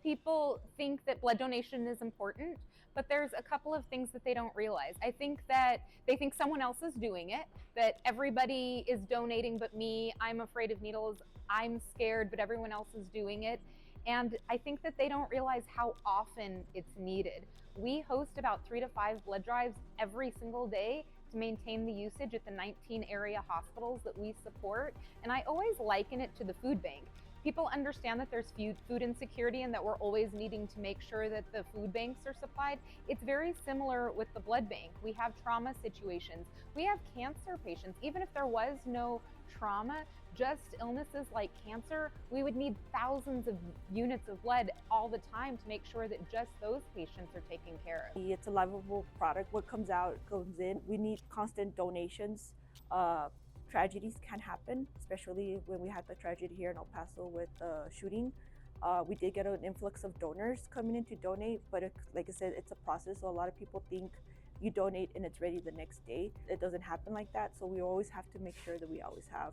people think that blood donation is important, but there's a couple of things that they don't realize. I think that they think someone else is doing it, that everybody is donating but me. I'm afraid of needles. I'm scared, but everyone else is doing it. And I think that they don't realize how often it's needed. We host about 3 to 5 blood drives every single day to maintain the usage at the 19 area hospitals that we support. And I always liken it to the food bank. People understand that there's food insecurity and that we're always needing to make sure that the food banks are supplied. It's very similar with the blood bank. We have trauma situations. We have cancer patients. Even if there was no trauma, just illnesses like cancer, we would need thousands of units of blood all the time to make sure that just those patients are taken care of. It's a livable product. What comes out comes in. We need constant donations. Tragedies can happen, especially when we had the tragedy here in El Paso with the shooting. We did get an influx of donors coming in to donate, but like I said, it's a process. So a lot of people think you donate and it's ready the next day. It doesn't happen like that. So we always have to make sure that we always have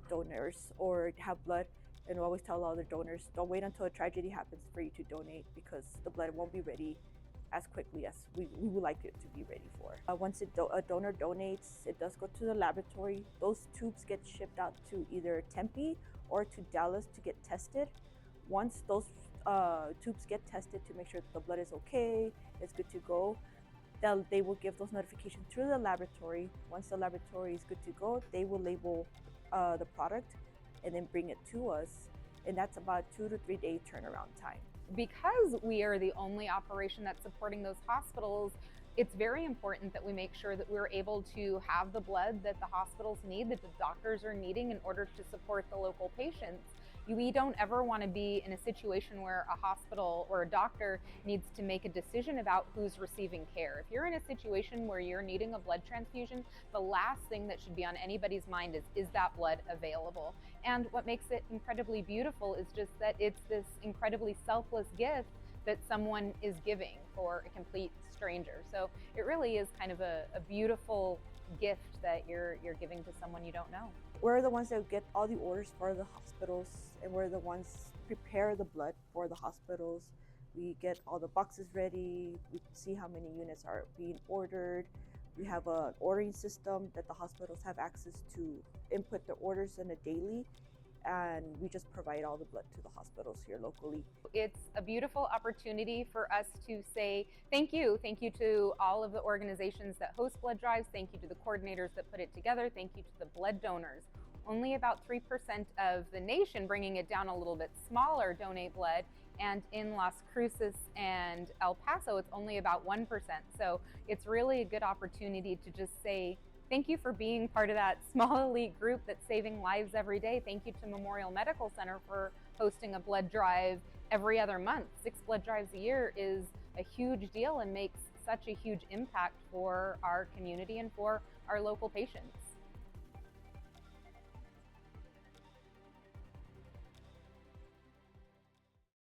donors or have blood. And we always tell all the donors, don't wait until a tragedy happens for you to donate, because the blood won't be ready as quickly as we would like it to be ready for. Once a donor donates, it does go to the laboratory. Those tubes get shipped out to either Tempe or to Dallas to get tested. Once those tubes get tested to make sure that the blood is okay, it's good to go, they will give those notifications through the laboratory. Once the laboratory is good to go, they will label the product and then bring it to us. And that's about 2 to 3 day turnaround time. Because we are the only operation that's supporting those hospitals, it's very important that we make sure that we're able to have the blood that the hospitals need, that the doctors are needing in order to support the local patients. We don't ever want to be in a situation where a hospital or a doctor needs to make a decision about who's receiving care. If you're in a situation where you're needing a blood transfusion, the last thing that should be on anybody's mind is that blood available? And what makes it incredibly beautiful is just that it's this incredibly selfless gift that someone is giving for a complete stranger. So it really is kind of a beautiful gift that you're giving to someone you don't know. We're the ones that get all the orders for the hospitals, and we're the ones prepare the blood for the hospitals. We get all the boxes ready. We see how many units are being ordered. We have an ordering system that the hospitals have access to input their orders in a daily, and we just provide all the blood to the hospitals here locally. It's a beautiful opportunity for us to say thank you. Thank you to all of the organizations that host blood drives. Thank you to the coordinators that put it together. Thank you to the blood donors. Only about 3% of the nation, bringing it down a little bit smaller, donate blood. And in Las Cruces and El Paso, it's only about 1%. So it's really a good opportunity to just say, thank you for being part of that small elite group that's saving lives every day. Thank you to Memorial Medical Center for hosting a blood drive every other month. 6 blood drives a year is a huge deal and makes such a huge impact for our community and for our local patients.